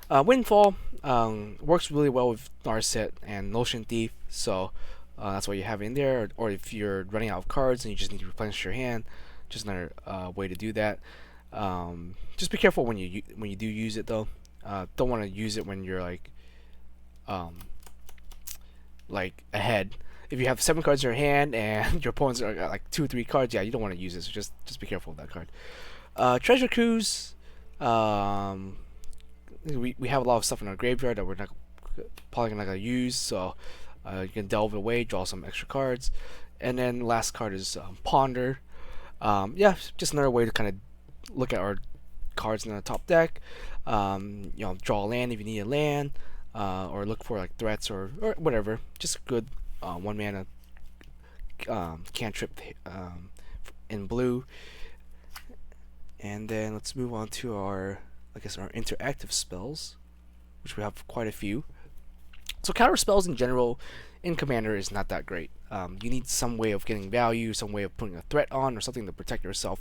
Windfall works really well with Narset and Notion Thief. So that's what you have in there. Or if you're running out of cards and you just need to replenish your hand, just another way to do that. Just be careful when you do use it though. Don't want to use it when you're like ahead. If you have 7 cards in your hand and your opponents are like 2 or 3 cards, yeah, you don't want to use it. So just be careful of that card. Treasure Cruise. We have a lot of stuff in our graveyard that we're not probably not gonna use. So you can delve away, draw some extra cards, and then last card is Ponder. Yeah, just another way to kind of look at our cards in the top deck. Draw a land if you need a land, or look for like threats or whatever. Just good 1 mana cantrip in blue. And then let's move on to our interactive spells, which we have quite a few. So counter spells in general in Commander is not that great. You need some way of getting value, some way of putting a threat on, or something to protect yourself.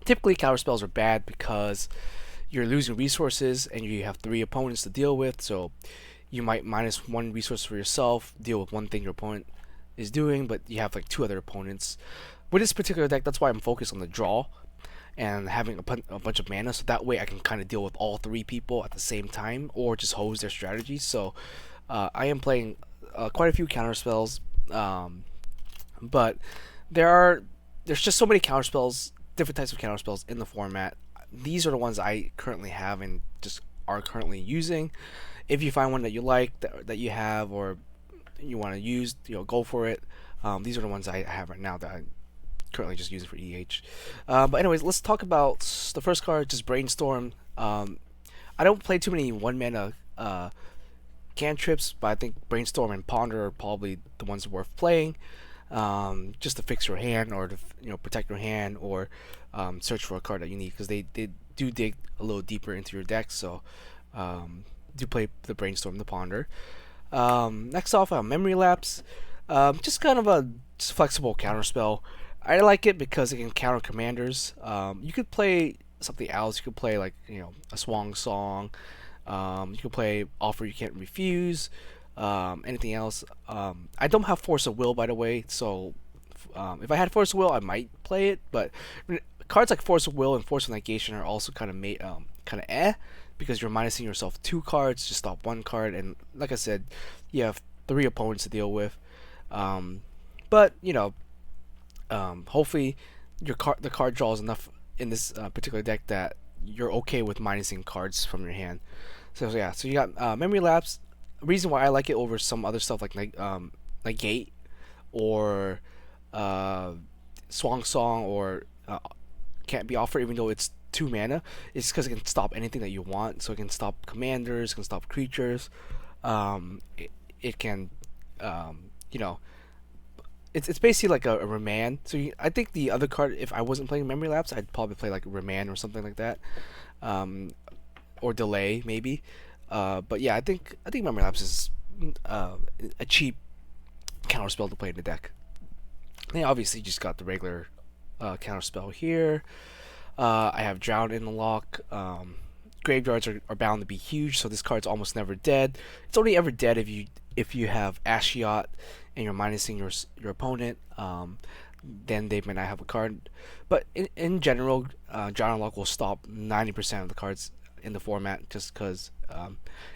Typically, counter spells are bad because you're losing resources and you have 3 opponents to deal with. So you might minus 1 resource for yourself, deal with one thing your opponent is doing, but you have like 2 other opponents. With this particular deck, that's why I'm focused on the draw and having a bunch of mana, so that way I can kind of deal with all 3 people at the same time, or just hose their strategies. So I am playing quite a few counter spells, but there's just so many counter spells, different types of counter spells in the format. These are the ones I currently have and just are currently using. If you find one that you like, that you have, or you want to use, go for it. These are the ones I have right now that I currently just use it for EDH. But anyways, let's talk about the first card, just Brainstorm. I don't play too many 1 mana cantrips, but I think Brainstorm and Ponder are probably the ones worth playing. Just to fix your hand, or to protect your hand, or search for a card that you need, because they do dig a little deeper into your deck. So do play the Brainstorm, the Ponder. Next off, Memory Lapse. Just kind of a flexible counter spell. I like it because it can counter commanders. You could play something else. You could play like a Swan Song. You could play Offer You Can't Refuse. Anything else. I don't have Force of Will, by the way, so if I had Force of Will I might play it, but cards like Force of Will and Force of Negation are also kind of because you're minusing yourself 2 cards to stop 1 card, and like I said, you have 3 opponents to deal with. But hopefully the card draw is enough in this particular deck that you're okay with minusing cards from your hand. So yeah, so you got Memory Lapse. Reason why I like it over some other stuff like Negate or Swan Song or Can't Be Offered, even though it's 2 mana, is because it can stop anything that you want. So it can stop commanders, it can stop creatures. It can, it's basically like a remand. So I think the other card, if I wasn't playing Memory Lapse, I'd probably play like remand or something like that, or delay maybe. But yeah, I think Memory Lapse is a cheap counter spell to play in the deck. Then obviously just got the regular counter spell here. I have Drown in the lock. Graveyards are bound to be huge, so this card's almost never dead. It's only ever dead if you have Ashiot and you're minusing your opponent. Then they may not have a card. But in general, Drown in the lock will stop 90% of the cards in the format, just because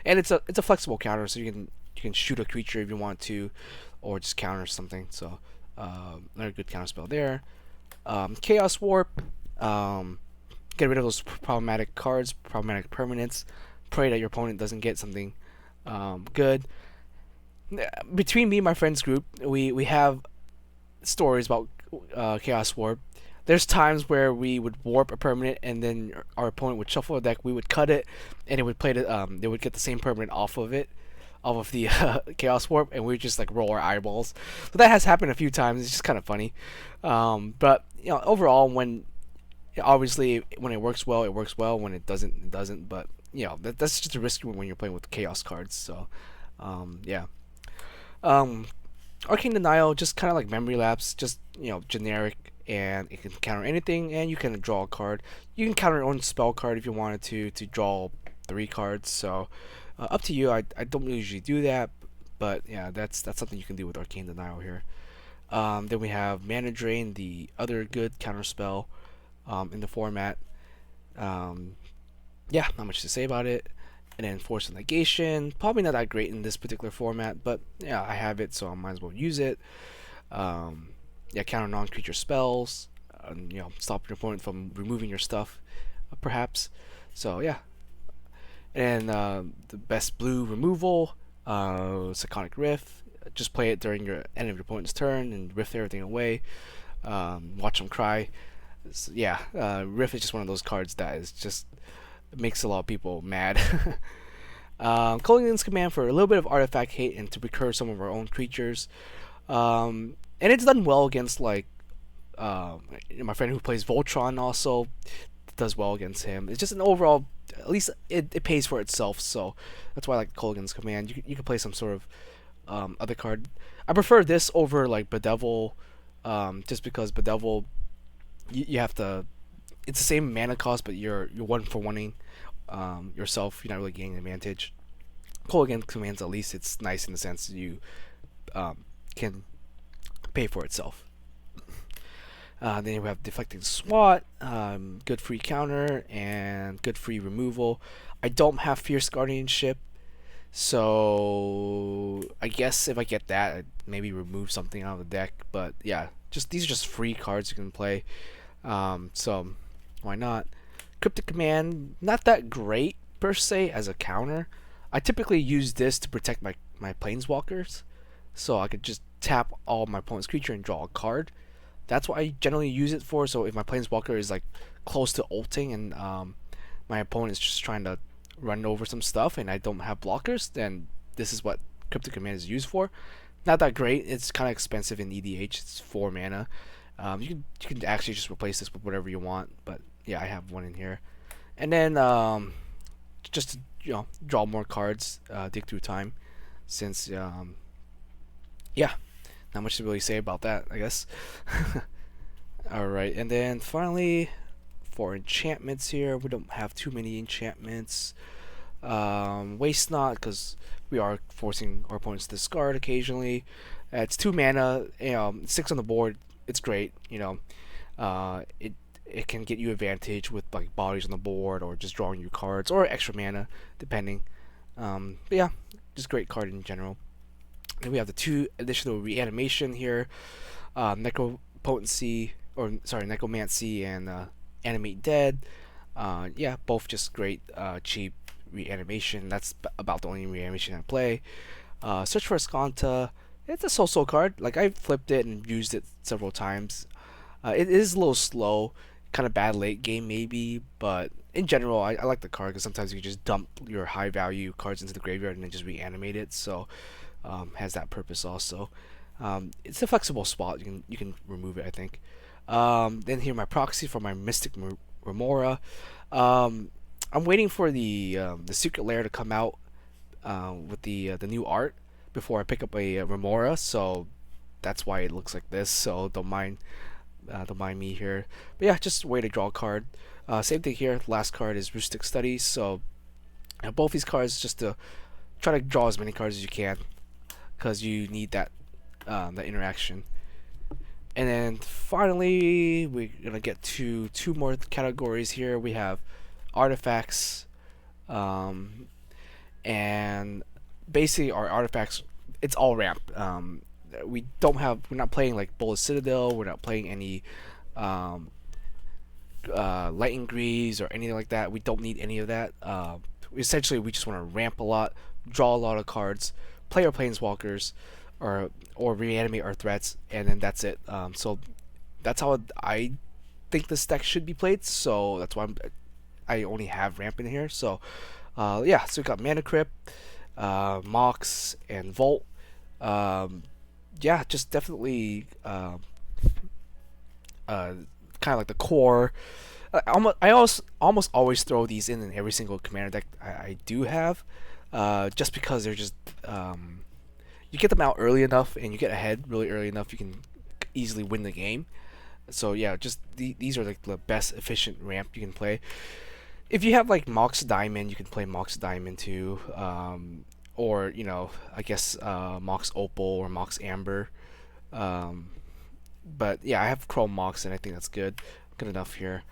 and it's a flexible counter, so you can you can shoot a creature if you want to, or just counter something. So another good counter spell there. Chaos Warp. Get rid of those problematic cards, problematic permanents. Pray that your opponent doesn't get something good. Between me and my friends group, we have stories about Chaos Warp. There's times where we would warp a permanent, and then our opponent would shuffle a deck. We would cut it, and it would play the. They would get the same permanent off of it, off of the Chaos Warp, and we would just like roll our eyeballs. So that has happened a few times. It's just kind of funny. But overall, obviously when it works well, it works well. When it doesn't, it doesn't. But that's just a risk when you're playing with Chaos cards. So, yeah. Um, Arcane Denial, just kind of like Memory Lapse, just generic, and it can counter anything, and you can draw a card. You can counter your own spell card if you wanted to draw 3 cards. So up to you. I don't usually do that, but yeah, that's something you can do with Arcane Denial here. Then we have Mana Drain, the other good counter spell in the format. Yeah, not much to say about it. And then Force of Negation, probably not that great in this particular format, but yeah, I have it, so I might as well use it. Yeah, counter non-creature spells, stop your opponent from removing your stuff, perhaps. So yeah, and the best blue removal, Psychotic Rift. Just play it during your end of your opponent's turn and rift everything away. Watch them cry. So, yeah, Rift is just one of those cards that is just makes a lot of people mad. Culligan's Command for a little bit of artifact hate and to recur some of our own creatures. And it's done well against like my friend who plays Voltron also does well against him. It's just an overall, at least it pays for itself. So that's why I like Culligan's Command. You can play some sort of other card. I prefer this over like Bedevil, just because Bedevil you have to. It's the same mana cost, but you're one for oneing yourself. You're not really gaining advantage. Culligan Commands, at least it's nice in the sense you can pay for itself. Then you have Deflecting Swat, good free counter, and good free removal. I don't have Fierce Guardianship, so I guess if I get that, I'd maybe remove something out of the deck. But yeah, these are just free cards you can play. So why not? Cryptic Command, not that great per se as a counter. I typically use this to protect my Planeswalkers, so I could just tap all my opponent's creature and draw a card. That's what I generally use it for. So if my Planeswalker is like close to ulting and my opponent is just trying to run over some stuff and I don't have blockers, then this is what Cryptic Command is used for. Not that great. It's kind of expensive in EDH. It's 4 mana. You can actually just replace this with whatever you want, but yeah, I have one in here. And then just to draw more cards, dig through time, since yeah, not much to really say about that, I guess. Alright, and then finally for enchantments here, we don't have too many enchantments. Waste Not, because we are forcing our opponents to discard occasionally. It's 2 mana, 6 on the board. It's great, it can get you advantage with like bodies on the board or just drawing you cards or extra mana depending. But yeah, just great card in general. Then we have the 2 additional reanimation here, Necromancy and Animate Dead. Yeah, both just great, cheap reanimation. That's about the only reanimation I play. Search for Escanta. It's a so-so card. Like, I flipped it and used it several times. It is a little slow, kind of bad late game maybe, but in general, I like the card because sometimes you can just dump your high value cards into the graveyard and then just reanimate it. So has that purpose also. It's a flexible spot. You can remove it, I think. Then here my proxy for my Mystic Remora. I'm waiting for the Secret Lair to come out with the new art before I pick up a Remora, so that's why it looks like this. So don't mind me here. But yeah, just a way to draw a card. Same thing here. The last card is Rustic Studies. So both these cards just to try to draw as many cards as you can, because you need that interaction. And then finally, we're gonna get to 2 more categories here. We have artifacts, and basically our artifacts, it's all ramp. We're not playing like Bolas Citadel. We're not playing any um, Lightning Greaves or anything like that. We don't need any of that. Essentially, we just want to ramp a lot, draw a lot of cards, play our planeswalkers, or reanimate our threats, and then that's it. So that's how I think this deck should be played. So that's why I only have ramp in here. So yeah, so we got Mana Crypt, Mox, and Volt. Um, yeah, just definitely kind of like the core. I almost always throw these in every single commander deck I do have, just because they're just you get them out early enough and you get ahead really early enough, you can easily win the game. So yeah, just these are like the best efficient ramp you can play. If you have like Mox Diamond, you can play Mox Diamond too, or I guess Mox Opal or Mox Amber. Um, but yeah, I have Chrome Mox and I think that's good enough here.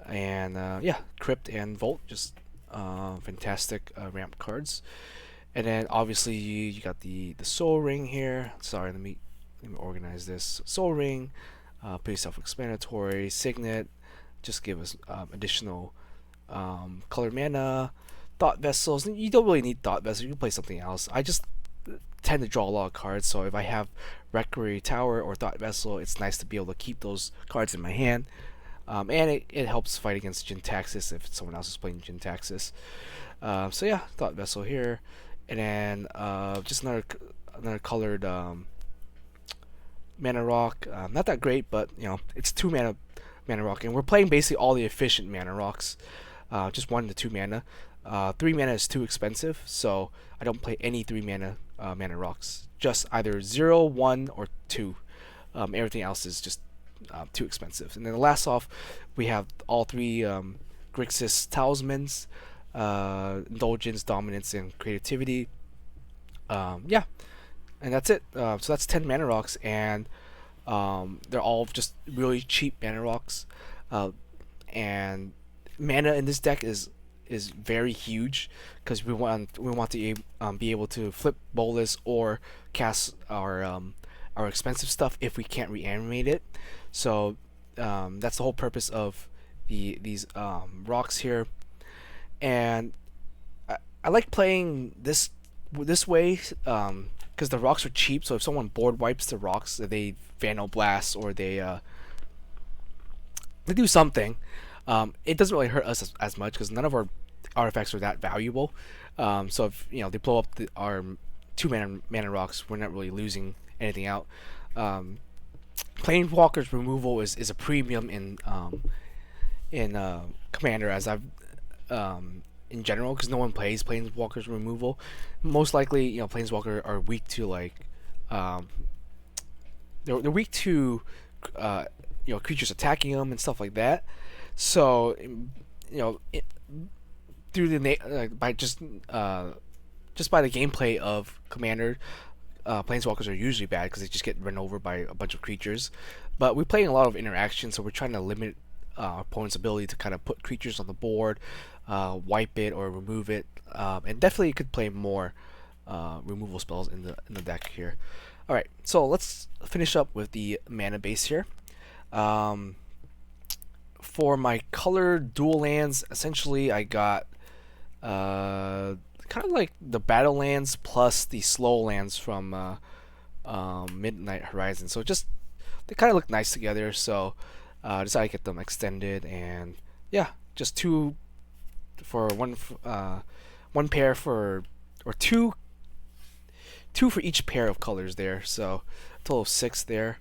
And yeah, Crypt and Volt, just fantastic ramp cards. And then obviously you got the Soul Ring here. Sorry, let me organize this. Soul Ring, pretty self-explanatory. Signet, just give us additional colored mana. Thought Vessels, you don't really need Thought Vessels. You can play something else. I just tend to draw a lot of cards, so if I have Requiem Tower or Thought Vessel, it's nice to be able to keep those cards in my hand. And it helps fight against Jintaxis if someone else is playing Jintaxis. So yeah, Thought Vessel here, and then just another colored mana rock. Not that great, but it's 2 mana rock, and we're playing basically all the efficient mana rocks. Just 1 to 2 mana. 3 mana is too expensive, so I don't play any 3 mana rocks. Just either 0, 1, or 2. Everything else is just too expensive. And then the last off, we have all 3 Grixis Talismans, Indulgence, Dominance, and Creativity. Yeah, and that's it. So that's 10 mana rocks, and they're all just really cheap mana rocks. And mana in this deck is very huge because we want to be able to flip Bolas or cast our expensive stuff if we can't reanimate it. So that's the whole purpose of these rocks here, and I like playing this way because the rocks are cheap. So if someone board wipes the rocks, they Vandal Blast or they do something, it doesn't really hurt us as much because none of our artifacts are that valuable. So if they blow up our 2 mana rocks, we're not really losing anything out. Planeswalker's removal is a premium in Commander, as I've in general, because no one plays Planeswalker's removal. Most likely, Planeswalker are weak to like they're weak to creatures attacking them and stuff like that. So through by just by the gameplay of Commander, Planeswalkers are usually bad because they just get run over by a bunch of creatures. But we're playing a lot of interaction, so we're trying to limit our opponent's ability to kind of put creatures on the board, wipe it or remove it, and definitely you could play more removal spells in the deck here. All right, so let's finish up with the mana base here. For my colored dual lands, essentially I got kind of like the battle lands plus the slow lands from Midnight Horizon. So just they kind of look nice together. So decided to get them extended, and yeah, just 2 for one pair for or two for each pair of colors there. So a total of 6 there.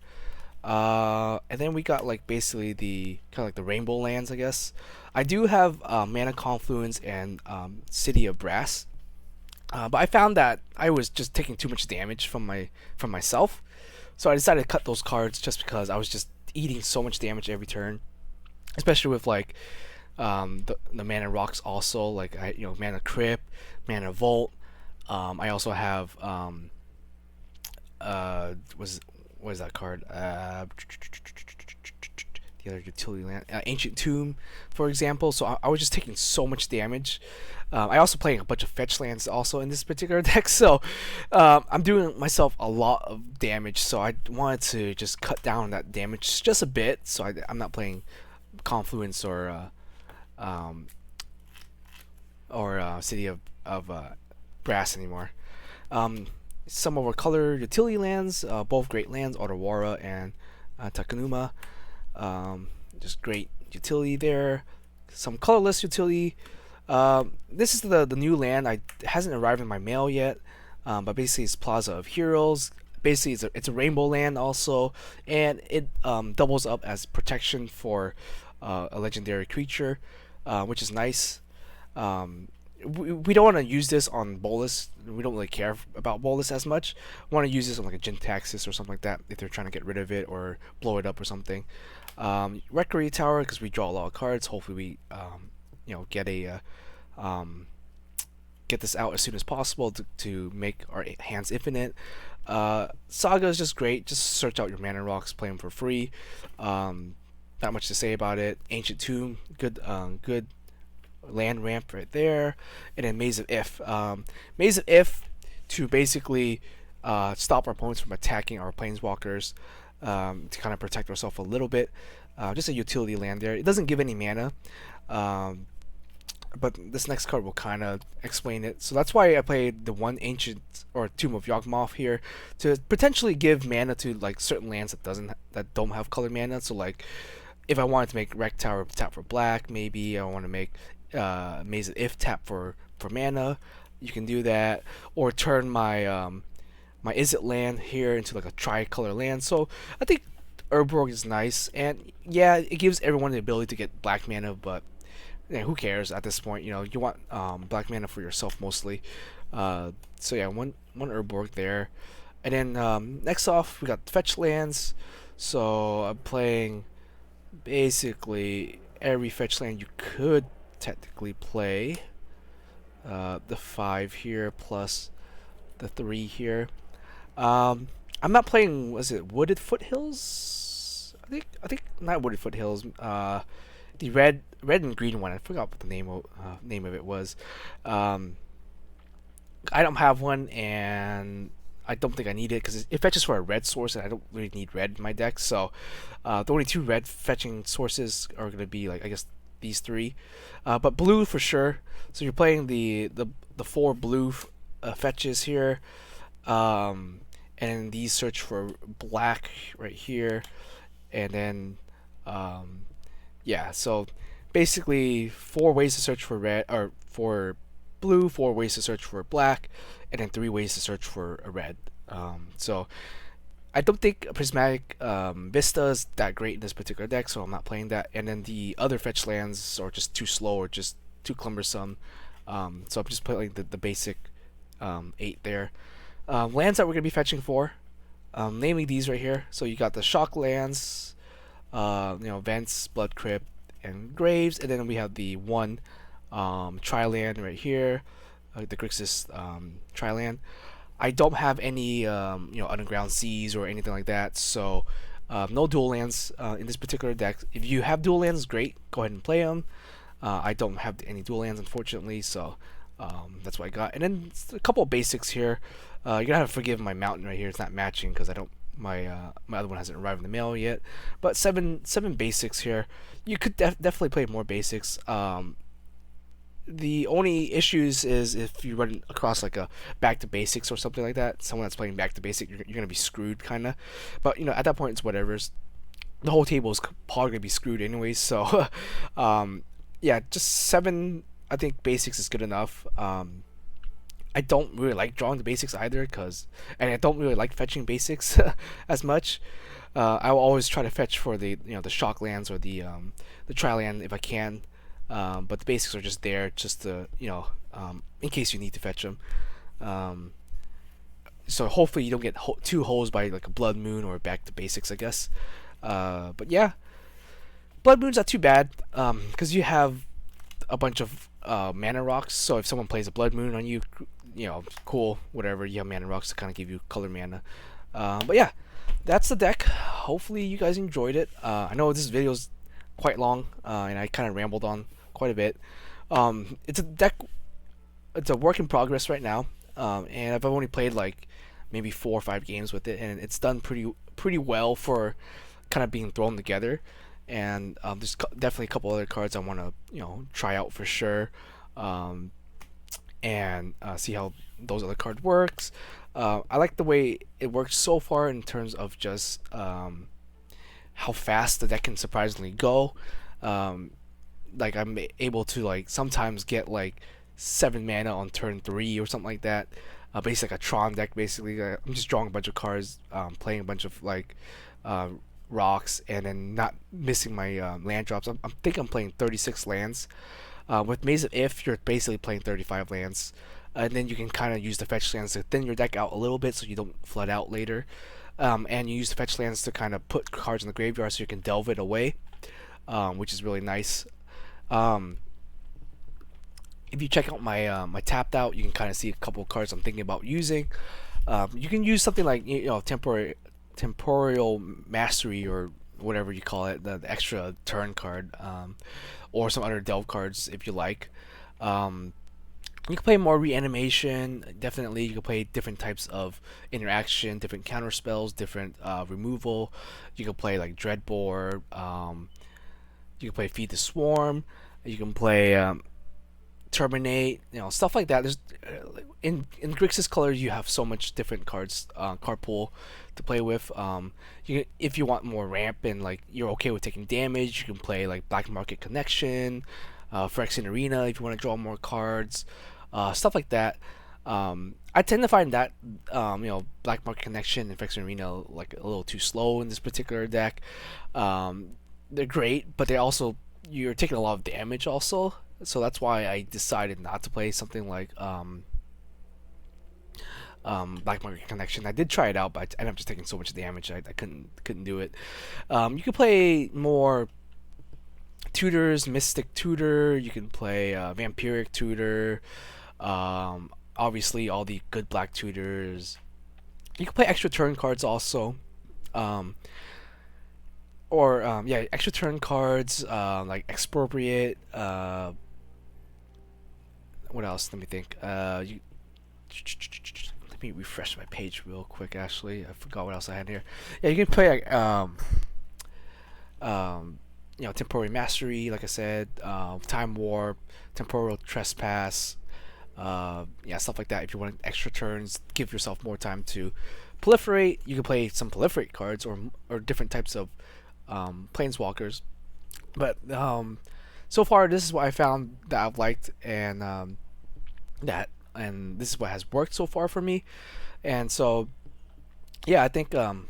And then we got like basically the kind of like the rainbow lands, I guess. I do have Mana Confluence and City of Brass, but I found that I was just taking too much damage from myself, so I decided to cut those cards just because I was just eating so much damage every turn, especially with like the mana rocks also, like Mana Crypt, Mana Volt. I also have what is that card? The any other utility land? Ancient Tomb, for example. So I was just taking so much damage. I also playing a bunch of fetch lands also in this particular deck, so I'm doing myself a lot of damage. So I wanted to just cut down that damage just a bit. So I'm not playing Confluence um, or City of Brass anymore. Some of our color utility lands, both great lands, Otawara and Takanuma. Just great utility there. Some colorless utility. This is the new land. It hasn't arrived in my mail yet, but basically it's Plaza of Heroes. Basically, it's a rainbow land also, and it doubles up as protection for a legendary creature, which is nice. We don't want to use this on Bolas. We don't really care about Bolas as much. We want to use this on like a Jintaxis or something like that if they're trying to get rid of it or blow it up or something. Recreate Tower, because we draw a lot of cards. Hopefully we get this out as soon as possible to make our hands infinite. Saga is just great. Just search out your mana rocks, play them for free. Not much to say about it. Ancient Tomb, good land ramp right there. And then Maze of If. Maze of If to basically stop our opponents from attacking our planeswalkers, to kind of protect ourselves a little bit. Just a utility land there. It doesn't give any mana. But this next card will kind of explain it. So that's why I played the one Ancient or Tomb of Yawgmoth here to potentially give mana to like certain lands that don't have color mana. So like if I wanted to make Rec Tower tap for black, maybe I want to make Maze of If tap for mana, you can do that, or turn my my Izzet land here into like a tricolor land. So I think Urborg is nice, and yeah, it gives everyone the ability to get black mana, but yeah, who cares at this point? You know, you want black mana for yourself mostly. So yeah, one Urborg there, and then next off we got fetch lands. So I'm playing basically every fetch land you could technically play. The 5 here plus the 3 here. I'm not playing. Was it Wooded Foothills? I think not Wooded Foothills. The red and green one. I forgot what the name of it was. I don't have one, and I don't think I need it because it fetches for a red source, and I don't really need red in my deck. So the only 2 red fetching sources are going to be like, I guess, these 3, but blue for sure. So you're playing the 4 blue fetches here, and these search for black right here, and then yeah. So basically 4 ways to search for red, or for blue, 4 ways to search for black, and then 3 ways to search for a red. So I don't think Prismatic Vista is that great in this particular deck, so I'm not playing that. And then the other fetch lands are just too slow or just too cumbersome. So I'm just playing the basic 8 there. Lands that we're going to be fetching for, namely these right here. So you got the Shock lands, Vents, Blood Crypt, and Graves. And then we have the 1 Tri-land right here, the Grixis Tri-land. I don't have any underground seas or anything like that, so no dual lands in this particular deck. If you have dual lands, great, go ahead and play them. I don't have any dual lands, unfortunately, so that's what I got. And then a couple of basics here. You're gonna have to forgive my mountain right here; it's not matching because I don't. My other one hasn't arrived in the mail yet. But seven basics here. You could definitely play more basics. The only issues is if you run across like a back to basics or something like that. Someone that's playing back to basic, you're gonna be screwed, kind of. But at that point, it's whatever's. The whole table is probably gonna be screwed anyways. So, yeah, just 7. I think basics is good enough. I don't really like drawing the basics either, and I don't really like fetching basics as much. I will always try to fetch for the the shock lands or the tri-land if I can. But the basics are just there, just to in case you need to fetch them. So hopefully you don't get too hosed by like a Blood Moon or back to basics, I guess. But yeah, Blood Moon's not too bad because you have a bunch of mana rocks. So if someone plays a Blood Moon on you, cool, whatever. You have mana rocks to kind of give you color mana. But yeah, that's the deck. Hopefully you guys enjoyed it. I know this video's quite long, and I kind of rambled on quite a bit. It's a deck. It's a work in progress right now, and I've only played like maybe 4 or 5 games with it, and it's done pretty well for kind of being thrown together. And there's definitely a couple other cards I want to try out for sure, um, and see how those other cards works. I like the way it works so far in terms of just how fast the deck can surprisingly go. Um, like I'm able to like sometimes get like 7 mana on turn 3 or something like that. Basically like a Tron deck. Basically, I'm just drawing a bunch of cards, playing a bunch of like uh, rocks, and then not missing my land drops. I think I'm playing 36 lands. With Maze of If, you're basically playing 35 lands, and then you can kind of use the fetch lands to thin your deck out a little bit so you don't flood out later. And you use the fetch lands to kind of put cards in the graveyard so you can delve it away, which is really nice. Um, if you check out my tapped out, you can kind of see a couple of cards I'm thinking about using. You can use something like temporal mastery or whatever you call it, the extra turn card, or some other delve cards if you like. Um, you can play more reanimation. Definitely, you can play different types of interaction, different counter spells, different removal. You can play like Dreadbore. You can play Feed the Swarm. You can play Terminate, stuff like that. There's in Grixis colors you have so much different cards, card pool to play with. If you want more ramp and like you're okay with taking damage, you can play like Black Market Connection, Phyrexian Arena if you want to draw more cards, stuff like that. I tend to find that Black Market Connection and Phyrexian Arena like a little too slow in this particular deck. They're great, but they also you're taking a lot of damage also, so that's why I decided not to play something like Black Market Connection. I did try it out, but I ended up just taking so much damage I couldn't do it. You can play more tutors, Mystic Tutor. You can play Vampiric Tutor. Obviously, all the good black tutors. You can play extra turn cards also. Um, extra turn cards like Expropriate. What else? Let me think. Let me refresh my page real quick. Actually, I forgot what else I had here. Yeah, you can play like temporary mastery, like I said, time warp, temporal trespass, stuff like that. If you want extra turns, give yourself more time to proliferate. You can play some proliferate cards or different types of planeswalkers. But so far, this is what I found that I've liked, and this is what has worked so far for me. And so, yeah, I think about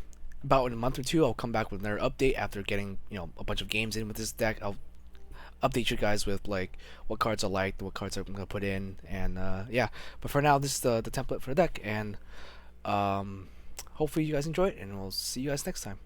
in a month or two, I'll come back with another update after getting a bunch of games in with this deck. I'll update you guys with like what cards I liked, what cards I'm gonna put in, and yeah. But for now, this is the template for the deck, and hopefully you guys enjoy it, and we'll see you guys next time.